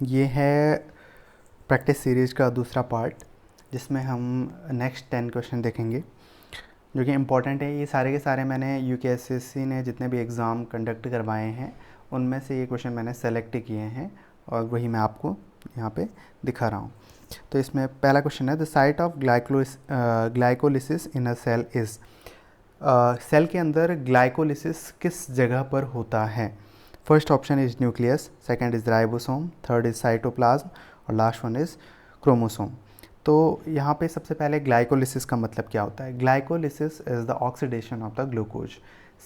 ये है practice series का दूसरा पार्ट, जिसमें हम नेक्स्ट 10 क्वेश्चन देखेंगे जो कि इम्पॉर्टेंट है। ये सारे के सारे मैंने यूकेएसएससी ने जितने भी एग्ज़ाम कंडक्ट करवाए हैं उनमें से ये क्वेश्चन मैंने सेलेक्ट किए हैं और वही मैं आपको यहाँ पे दिखा रहा हूँ। तो इसमें पहला क्वेश्चन है, the site of glycolysis in a cell is. Cell के अंदर ग्लाइकोलिसिस किस जगह पर होता है? First option is nucleus, second is ribosome, third is cytoplasm और लास्ट वन इज़ क्रोमोसोम। तो यहाँ पे सबसे पहले ग्लाइकोलिसिस का मतलब क्या होता है? Glycolysis is the oxidation of the glucose.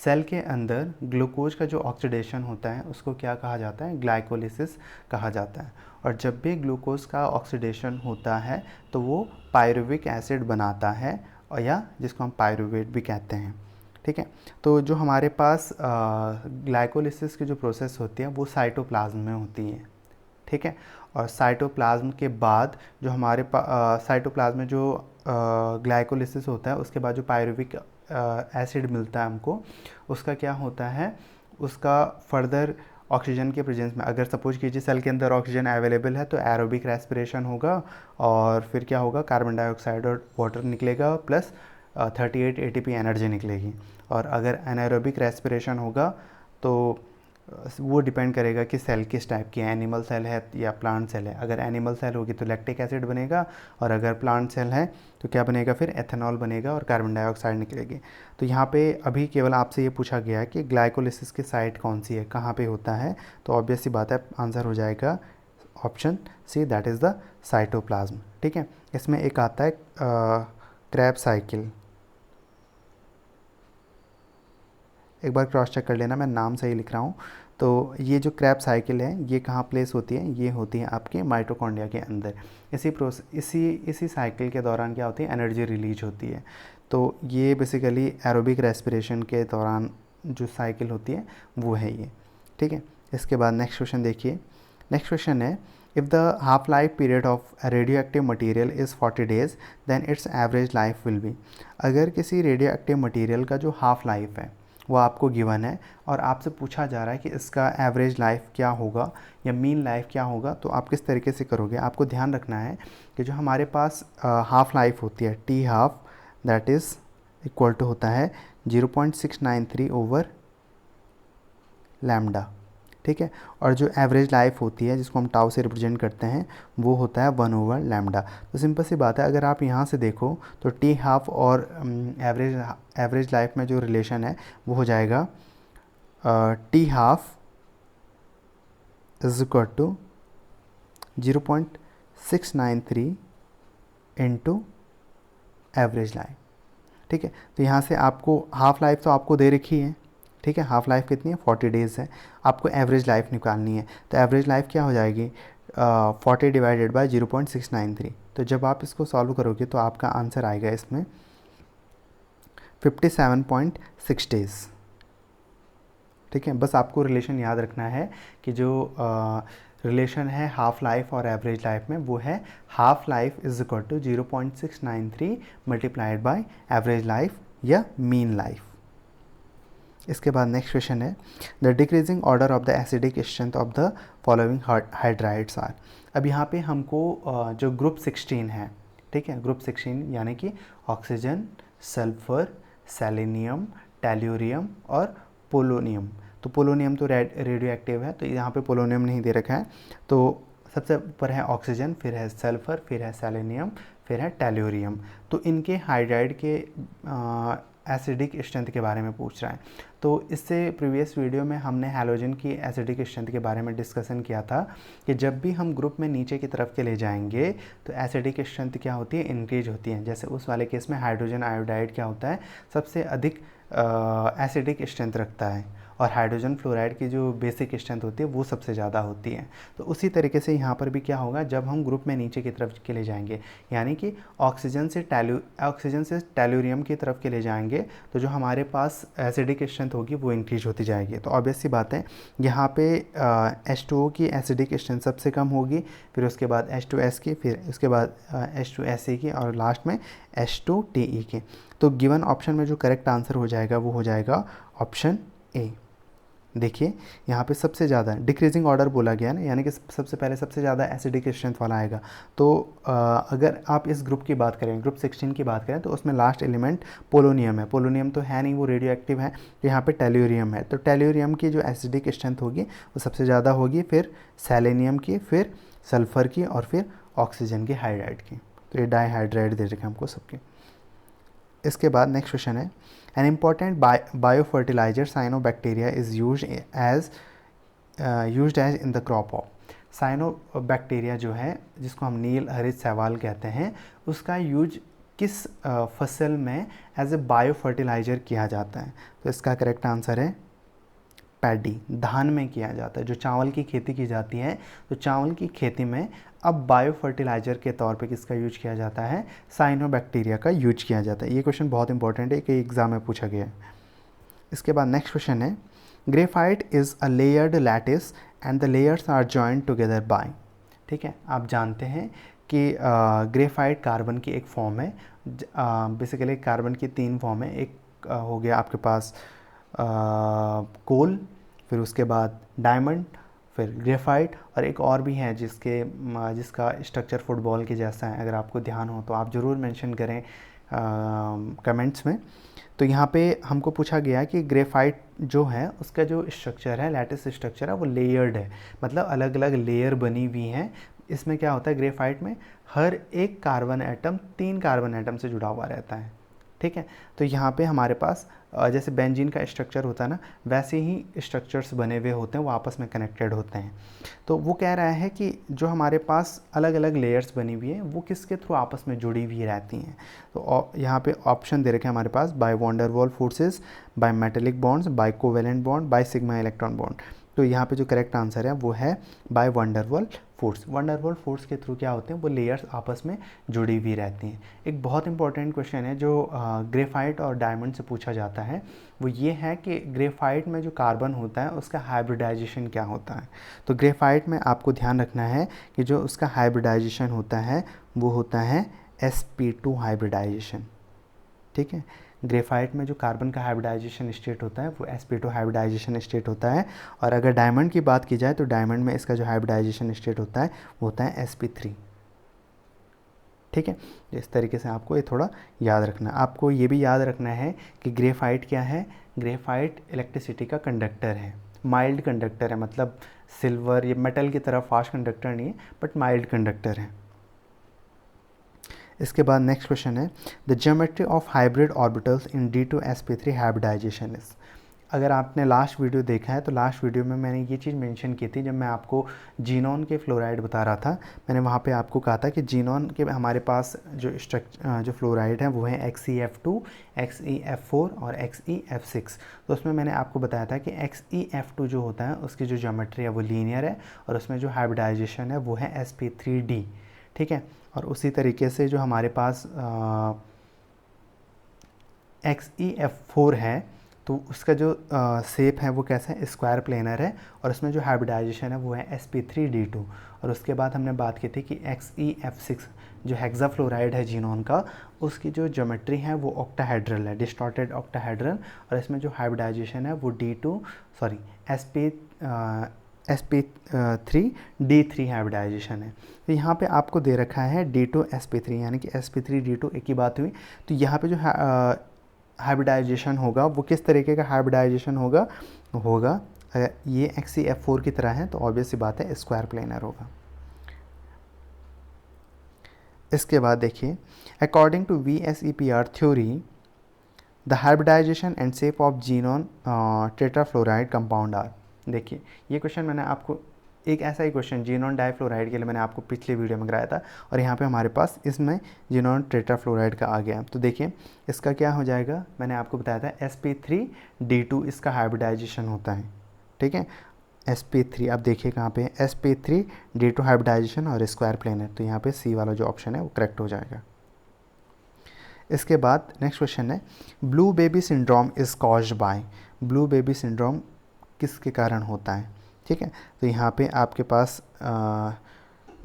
Cell के अंदर ग्लूकोज का जो ऑक्सीडेशन होता है उसको क्या कहा जाता है? ग्लाइकोलिसिस कहा जाता है। और जब भी ग्लूकोज का ऑक्सीडेशन होता है तो वो पायरुविक एसिड बनाता है, और या जिसको हम पायरुवेट भी कहते हैं। ठीक है, तो जो हमारे पास ग्लाइकोलिसिस की जो प्रोसेस होती है वो साइटोप्लाज्म में होती है। ठीक है, और साइटोप्लाज्म के बाद जो हमारे साइटोप्लाज्म में जो ग्लाइकोलिसिस होता है उसके बाद जो पायरुविक एसिड मिलता है हमको, उसका क्या होता है? उसका फर्दर ऑक्सीजन के प्रेजेंस में, अगर सपोज कीजिए सेल के अंदर ऑक्सीजन अवेलेबल है तो एरोबिक रेस्पिरेशन होगा और फिर क्या होगा? कार्बन डाइऑक्साइड और वाटर निकलेगा प्लस 38 एटीपी एनर्जी निकलेगी। और अगर एनाएरोबिक रेस्पिरेशन होगा तो वो डिपेंड करेगा कि सेल किस टाइप की है, एनिमल सेल है या प्लांट सेल है। अगर एनिमल सेल होगी तो लैक्टिक एसिड बनेगा, और अगर प्लांट सेल है तो क्या बनेगा? फिर एथेनॉल बनेगा और कार्बन डाइऑक्साइड निकलेगी। तो यहाँ पे अभी केवल आपसे ये पूछा गया है कि ग्लाइकोलिसिस की साइट कौन सी है, कहाँ पे होता है, तो ऑब्वियस सी बात है आंसर हो जाएगा option C, that is the cytoplasm. ठीक है, इसमें एक आता है क्रैब साइकिल, एक बार क्रॉस चेक कर लेना मैं नाम सही लिख रहा हूँ। तो ये जो क्रैब साइकिल है ये कहाँ प्लेस होती है? ये होती है आपके माइटोकॉन्ड्रिया के अंदर। इसी साइकिल के दौरान क्या होती है? एनर्जी रिलीज होती है। तो ये बेसिकली एरोबिक रेस्पिरेशन के दौरान जो साइकिल होती है वो है ये। ठीक है, इसके बाद नेक्स्ट क्वेश्चन देखिए। नेक्स्ट क्वेश्चन है, if the half life period of radioactive material is 40 days then its average life will be. अगर किसी रेडियो एक्टिव मटीरियल का जो हाफ लाइफ है वो आपको गिवन है और आपसे पूछा जा रहा है कि इसका एवरेज लाइफ क्या होगा या मीन लाइफ क्या होगा, तो आप किस तरीके से करोगे? आपको ध्यान रखना है कि जो हमारे पास हाफ लाइफ होती है T half, that is equal to होता है 0.693 ओवर लैम्डा। ठीक है, और जो एवरेज लाइफ होती है जिसको हम टाउ से रिप्रेजेंट करते हैं वो होता है 1 ओवर लैम्डा। तो सिंपल सी बात है, अगर आप यहाँ से देखो तो टी हाफ और एवरेज लाइफ में जो रिलेशन है वो हो जाएगा T half is equal to 0.693 into average life. ठीक है, तो यहाँ से आपको हाफ लाइफ तो आपको दे रखी है। ठीक है, हाफ लाइफ कितनी है? 40 डेज़ है। आपको एवरेज लाइफ निकालनी है, तो एवरेज लाइफ क्या हो जाएगी? 40 डिवाइडेड बाय 0.693। तो जब आप इसको सॉल्व करोगे तो आपका आंसर आएगा इसमें 57.6 डेज़। ठीक है, बस आपको रिलेशन याद रखना है कि जो रिलेशन है हाफ लाइफ और एवरेज लाइफ में वो है half life is equal to 0.693 multiplied by average life या मीन लाइफ। इसके बाद नेक्स्ट क्वेश्चन है, the decreasing order of the acidic strength of the following hydrides are. अब यहाँ पे हमको जो ग्रुप 16 है, ठीक है, ग्रुप 16 यानी कि ऑक्सीजन, सल्फर, सेलेनियम, टेल्यूरियम और पोलोनियम। तो पोलोनियम तो रेडियो एक्टिव है, तो यहाँ पे पोलोनियम नहीं दे रखा है। तो सबसे ऊपर है ऑक्सीजन, फिर है सल्फर, फिर है सेलेनियम, फिर है टेल्यूरियम। तो इनके हाइड्राइड के एसिडिक स्ट्रेंथ के बारे में पूछ रहा है। तो इससे प्रीवियस वीडियो में हमने हैलोजन की एसिडिक स्ट्रेंथ के बारे में डिस्कशन किया था कि जब भी हम ग्रुप में नीचे की तरफ के ले जाएंगे तो एसिडिक स्ट्रेंथ क्या होती है? इंक्रीज होती है। जैसे उस वाले केस में हाइड्रोजन आयोडाइड क्या होता है? सबसे अधिक एसिडिक स्ट्रेंथ रखता है, और हाइड्रोजन फ्लोराइड की जो बेसिक स्ट्रेंथ होती है वो सबसे ज़्यादा होती है। तो उसी तरीके से यहाँ पर भी क्या होगा, जब हम ग्रुप में नीचे की तरफ के ले जाएंगे यानी कि ऑक्सीजन से टेल्यूरियम की तरफ के ले जाएंगे तो जो हमारे पास एसिडिक स्ट्रेंथ होगी वो इंक्रीज होती जाएगी। तो ऑब्वियस सी बात है यहाँ पे H2O की एसिडिक स्ट्रेंथ सबसे कम होगी, फिर उसके बाद H2S की, फिर उसके बाद H2Se की, और लास्ट में H2Te की। तो गिवन ऑप्शन में जो करेक्ट आंसर हो जाएगा वो हो जाएगा ऑप्शन ए। देखिए यहाँ पे सबसे ज़्यादा डिक्रीजिंग ऑर्डर बोला गया ना, यानी कि सबसे पहले सबसे ज़्यादा एसिडिक स्ट्रेंथ वाला आएगा। तो अगर आप इस ग्रुप की बात करें, ग्रुप 16 की बात करें, तो उसमें लास्ट एलिमेंट पोलोनियम है। पोलोनियम तो है नहीं, वो रेडियो एक्टिव है। तो यहाँ पे टेल्यूरियम है, तो टेल्यूरियम की जो एसिडिक स्ट्रेंथ होगी वो सबसे ज़्यादा होगी, फिर सेलेनियम की, फिर सल्फ़र की, और फिर ऑक्सीजन की हाइड्राइड की। तो ये डाईहाइड्राइड दे रखे हमको सबके। इसके बाद नेक्स्ट क्वेश्चन है, an important biofertiliser cyanobacteria is used as in the crop of. Cyanobacteria जो है, जिसको हम नील हरित शैवाल कहते हैं, उसका यूज किस फसल में एज ए बायो फर्टिलाइज़र किया जाता है? तो इसका करेक्ट आंसर है पैडी, धान में किया जाता है। जो चावल की खेती की जाती है, तो चावल की खेती में अब बायो फर्टिलाइज़र के तौर पे किसका यूज किया जाता है? साइनोबैक्टीरिया का यूज किया जाता है। ये क्वेश्चन बहुत इंपॉर्टेंट है, कई एग्जाम में पूछा गया है। इसके बाद नेक्स्ट क्वेश्चन है, graphite is a layered lattice and the layers are joint together by. ठीक है, आप जानते हैं कि ग्रेफाइट कार्बन की एक फॉर्म है। बेसिकली कार्बन की 3 फॉर्म है। एक हो गया आपके पास कोल, फिर उसके बाद डायमंड, फिर ग्रेफाइट, और एक और भी है जिसका स्ट्रक्चर फुटबॉल के जैसा है। अगर आपको ध्यान हो तो आप ज़रूर मेंशन करें कमेंट्स में। तो यहाँ पे हमको पूछा गया कि ग्रेफाइट जो है उसका जो स्ट्रक्चर है, लैटिस स्ट्रक्चर है, वो लेयर्ड है, मतलब अलग अलग लेयर बनी हुई हैं। इसमें क्या होता है, ग्रेफाइट में हर एक कार्बन एटम 3 कार्बन एटम से जुड़ा हुआ रहता है। ठीक है, तो यहाँ पे हमारे पास जैसे बेंजीन का स्ट्रक्चर होता है ना, वैसे ही स्ट्रक्चर्स बने हुए होते हैं, वो आपस में कनेक्टेड होते हैं। तो वो कह रहा है कि जो हमारे पास अलग अलग लेयर्स बनी हुई हैं, वो किसके थ्रू आपस में जुड़ी हुई रहती हैं? तो यहाँ पे ऑप्शन दे रखे हैं हमारे पास, by van der Waals forces, by metallic bonds, by covalent bond, by sigma electron bond. तो यहाँ पे जो करेक्ट आंसर है वो है by van der Waals force. Van der Waals force के थ्रू क्या होते हैं, वो लेयर्स आपस में जुड़ी हुई रहती हैं। एक बहुत इंपॉर्टेंट क्वेश्चन है जो ग्रेफाइट और डायमंड से पूछा जाता है, वो ये है कि ग्रेफाइट में जो कार्बन होता है उसका हाइब्रिडाइजेशन क्या होता है? तो ग्रेफाइट में आपको ध्यान रखना है कि जो उसका हाइब्रिडाइजेशन होता है वो होता है sp2 हाइब्रिडाइजेशन। ठीक है, ग्रेफाइट में जो कार्बन का हाइब्रिडाइजेशन स्टेट होता है वो sp2 हाइब्रिडाइजेशन स्टेट होता है। और अगर डायमंड की बात की जाए तो डायमंड में इसका जो हाइब्रिडाइजेशन स्टेट होता है वो होता है sp3। ठीक है, इस तरीके से आपको ये थोड़ा याद रखना। आपको ये भी याद रखना है कि ग्रेफाइट क्या है? ग्रेफाइट इलेक्ट्रिसिटी का कंडक्टर है, माइल्ड कंडक्टर है, मतलब सिल्वर या मेटल की तरह फास्ट कंडक्टर नहीं है, बट माइल्ड कंडक्टर है। इसके बाद नेक्स्ट क्वेश्चन है, the geometry of hybrid orbitals in D2sp3 hybridisation is. अगर आपने लास्ट वीडियो देखा है तो लास्ट वीडियो में मैंने ये चीज़ मेंशन की थी, जब मैं आपको जीनॉन के फ्लोराइड बता रहा था। मैंने वहाँ पे आपको कहा था कि जीनॉन के हमारे पास जो फ्लोराइड है वो है XeF2, XeF4 और XeF6। तो उसमें मैंने आपको बताया था कि XeF2 जो होता है उसकी जो ज्योमेट्री है वो लीनियर है, और उसमें जो हाइब्रिडाइजेशन है वो है sp3d। ठीक है, और उसी तरीके से जो हमारे पास XeF4 है, तो उसका जो शेप है वो कैसा है, स्क्वायर प्लेनर है, और उसमें जो हाइब्रिडाइजेशन है वो है sp3d2। और उसके बाद हमने बात की थी कि XeF6 जो हेक्साफ्लोराइड है जीनॉन का, उसकी जो ज्योमेट्री है वो ऑक्टाहेड्रल है, डिस्टॉर्टेड ऑक्टाहेड्रल, और इसमें जो हाइब्रिडाइजेशन है वो sp3d3 हाइब्रिडाइजेशन है। तो यहाँ पे आपको दे रखा है D2sp3, यानी कि sp3d2 एक ही बात हुई। तो यहाँ पे जो हाइब्रिडाइजेशन होगा वो किस तरीके का हाइब्रिडाइजेशन होगा? ये XeF4 की तरह है, तो ऑब्वियस सी बात है स्क्वायर प्लेनर होगा। इसके बाद देखिए, according to VSEPR theory the hybridisation and shape of xenon tetrafluoride compound are. देखिए ये क्वेश्चन मैंने आपको, एक ऐसा ही क्वेश्चन जीनॉन डाइफ्लोराइड के लिए मैंने आपको पिछले वीडियो में कराया था, और यहाँ पे हमारे पास इसमें जीनॉन टेट्राफ्लोराइड का आ गया। तो देखिए इसका क्या हो जाएगा, मैंने आपको बताया था sp3d2 इसका हाइब्रिडाइजेशन होता है। ठीक है, sp3 आप देखिए कहाँ पे sp3d2 हाइब्रिडाइजेशन और स्क्वायर प्लेनर, तो यहाँ पे C वाला जो ऑप्शन है वो करेक्ट हो जाएगा। इसके बाद नेक्स्ट क्वेश्चन है, blue baby syndrome is caused bye. Blue baby syndrome किसके कारण होता है? ठीक है, तो यहाँ पे आपके पास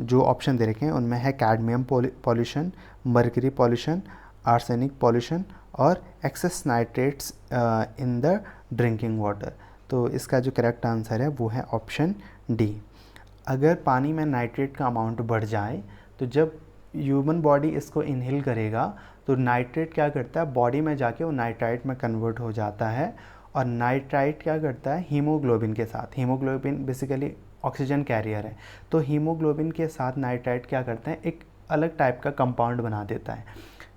जो ऑप्शन दे रखे हैं उनमें है cadmium pollution, mercury pollution, arsenic pollution और excess nitrates in the drinking water. तो इसका जो करेक्ट आंसर है वो है ऑप्शन डी। अगर पानी में नाइट्रेट का अमाउंट बढ़ जाए तो जब ह्यूमन बॉडी इसको इनहेल करेगा तो नाइट्रेट क्या करता है, बॉडी में जाके वो नाइट्राइट में कन्वर्ट हो जाता है, और नाइट्राइट क्या करता है हीमोग्लोबिन के साथ, हीमोग्लोबिन बेसिकली ऑक्सीजन कैरियर है, तो हीमोग्लोबिन के साथ नाइट्राइट क्या करते हैं, एक अलग टाइप का कंपाउंड बना देता है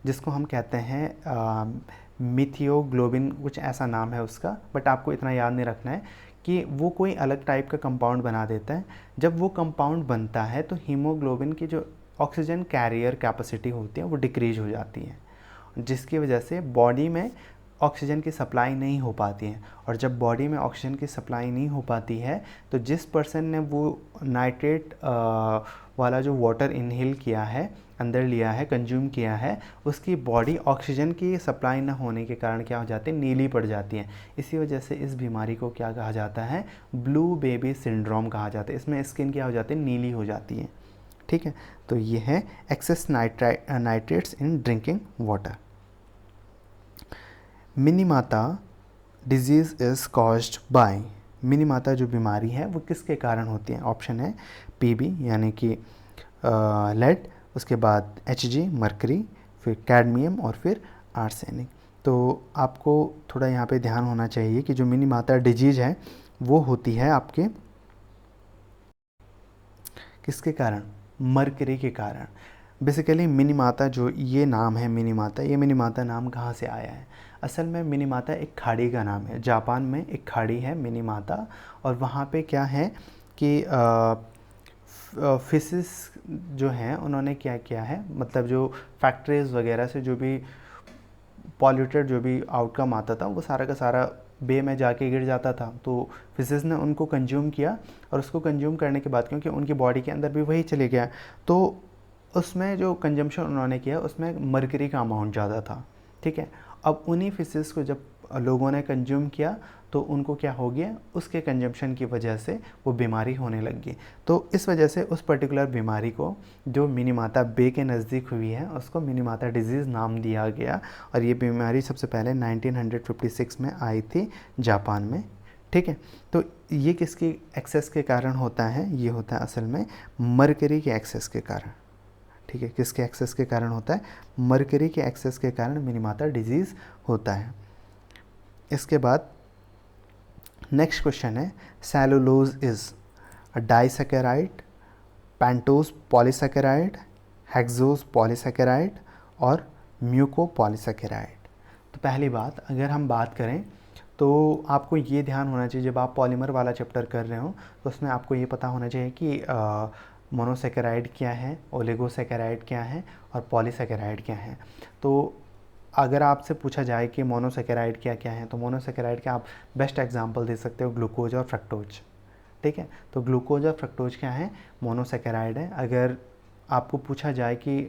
जिसको हम कहते हैं मिथियोग्लोबिन, कुछ ऐसा नाम है उसका, बट आपको इतना याद नहीं रखना है कि वो कोई अलग टाइप का कंपाउंड बना देता है। जब वो कंपाउंड बनता है तो हीमोग्लोबिन की जो ऑक्सीजन कैरियर कैपेसिटी होती है वो डिक्रीज हो जाती है, जिसकी वजह से बॉडी में ऑक्सीजन की सप्लाई नहीं हो पाती है। और जब बॉडी में ऑक्सीजन की सप्लाई नहीं हो पाती है तो जिस पर्सन ने वो नाइट्रेट वाला जो वाटर इनहेल किया है, अंदर लिया है, कंज्यूम किया है, उसकी बॉडी ऑक्सीजन की सप्लाई ना होने के कारण क्या हो जाती है, नीली पड़ जाती है। इसी वजह से इस बीमारी को क्या कहा जाता है, ब्लू बेबी सिंड्रोम कहा जाता है। इसमें स्किन क्या हो जाती है, नीली हो जाती है। ठीक है, तो ये है excess nitrates in drinking water. Minamata disease is caused by, Minamata जो बीमारी है वो किसके कारण होती है? ऑप्शन है पीबी यानी कि लेड, उसके बाद एचजी मरकरी, फिर कैडमियम और फिर आर्सेनिक। तो आपको थोड़ा यहाँ पे ध्यान होना चाहिए कि जो मिनीमाता डिजीज़ है वो होती है आपके किसके कारण, मरकरी के कारण। बेसिकली मिनीमाता जो ये नाम है मिनीमाता, ये मिनीमाता नाम कहाँ से आया है? असल में मिनीमाता एक खाड़ी का नाम है, जापान में एक खाड़ी है मिनीमाता, और वहाँ पे क्या है कि फिशिस जो हैं उन्होंने क्या किया है, मतलब जो फैक्ट्रीज वगैरह से जो भी पॉल्यूटेड जो भी आउटकम आता था वो सारा का सारा बे में जाके गिर जाता था। तो फिशिस ने उनको कंज्यूम किया, और उसको कंज्यूम करने के बाद क्योंकि उनकी बॉडी के अंदर भी वही चले गया, तो उसमें जो कंजम्पशन उन्होंने किया उसमें मरकरी का अमाउंट ज़्यादा था। ठीक है, अब उन्हीं फिशेस को जब लोगों ने कंज्यूम किया तो उनको क्या हो गया, उसके कंजम्पशन की वजह से वो बीमारी होने लग गई। तो इस वजह से उस पर्टिकुलर बीमारी को जो मिनीमाता बे के नज़दीक हुई है उसको मिनीमाता डिजीज़ नाम दिया गया, और ये बीमारी सबसे पहले 1956 में आई थी जापान में। ठीक है, तो ये किसकी एक्सेस के कारण होता है? ये होता है असल में मरकरी के एक्सेस के कारण। ठीक है, किसके एक्सेस के कारण होता है? मरकरी के एक्सेस के कारण मिनीमाता डिजीज़ होता है। इसके बाद नेक्स्ट क्वेश्चन है, cellulose is a disaccharide, pentose polysaccharide, hexose polysaccharide और म्यूकोपॉलीसैकेराइड। तो पहली बात, अगर हम बात करें तो आपको ये ध्यान होना चाहिए जब आप पॉलीमर वाला चैप्टर कर रहे हो तो उसमें आपको ये पता होना चाहिए कि मोनोसैकेराइड क्या है, ओलिगोसैकेराइड क्या है और पॉलीसैकेराइड क्या है। तो अगर आपसे पूछा जाए कि मोनोसैकेराइड क्या क्या है, तो मोनोसैकेराइड का आप बेस्ट एग्जांपल दे सकते हो ग्लूकोज और फ्रक्टोज। ठीक है, तो ग्लूकोज और फ्रक्टोज क्या है, मोनोसैकेराइड है। अगर आपको पूछा जाए कि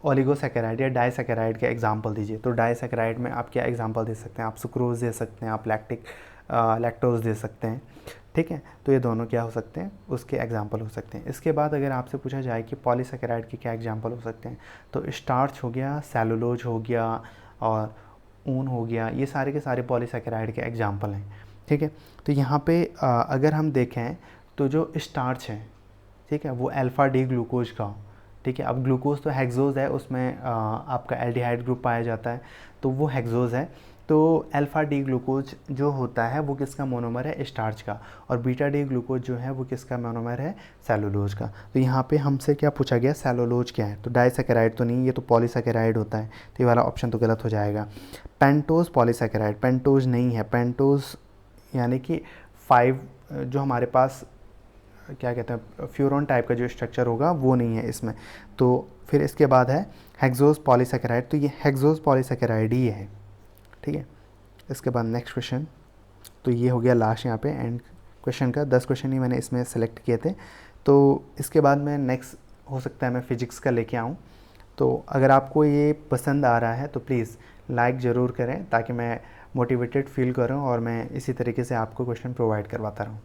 ओलिगोसैकेराइड या डाइसैकेराइड का एग्जांपल दीजिए, तो डाइसैकेराइड में आप क्या एग्जांपल दे सकते हैं? आप सुक्रोज दे सकते हैं, आप लैक्टोज दे सकते हैं। ठीक है, तो ये दोनों क्या हो सकते हैं, उसके एग्जांपल हो सकते हैं। इसके बाद अगर आपसे पूछा जाए कि पॉलीसैकेराइड के क्या एग्जांपल हो सकते हैं, तो स्टार्च हो गया, सेलुलोज हो गया और ऊन हो गया, ये सारे के सारे पॉलीसैकेराइड के एग्जांपल हैं। ठीक है, तो यहाँ पे अगर हम देखें तो जो स्टार्च है, ठीक है, वो अल्फ़ा डी ग्लूकोज का, ठीक है, अब ग्लूकोज तो हेक्सोज है, उसमें आपका एल्डिहाइड ग्रुप पाया जाता है, तो वो हेक्सोज है। तो अल्फ़ा डी ग्लूकोज जो होता है वो किसका मोनोमर है, स्टार्च का, और बीटा डी ग्लूकोज जो है वो किसका मोनोमर है, सेलुलोज का। तो यहाँ पे हमसे क्या पूछा गया, सेलुलोज क्या है, तो डाइसैकेराइड तो नहीं, ये तो पॉलीसैकेराइड होता है, तो ये वाला ऑप्शन तो गलत हो जाएगा। पेंटोज पॉलीसैकेराइड, पेंटोज नहीं है, पेंटोज यानी कि 5 जो हमारे पास क्या कहते हैं फ्यूरॉन टाइप का जो स्ट्रक्चर होगा वो नहीं है इसमें। तो फिर इसके बाद है हेक्सोज पॉलीसैकेराइड, तो ये हेक्सोज पॉलीसैकेराइड ही है। ठीक है, इसके बाद नेक्स्ट क्वेश्चन, तो ये हो गया लास्ट यहाँ पे एंड क्वेश्चन का, 10 क्वेश्चन ही मैंने इसमें सेलेक्ट किए थे। तो इसके बाद मैं नेक्स्ट हो सकता है मैं फ़िज़िक्स का लेके आऊँ। तो अगर आपको ये पसंद आ रहा है तो प्लीज़ लाइक ज़रूर करें ताकि मैं मोटिवेटेड फील करूँ और मैं इसी तरीके से आपको क्वेश्चन प्रोवाइड करवाता रहूँ।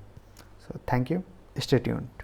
So thank you, stay tuned.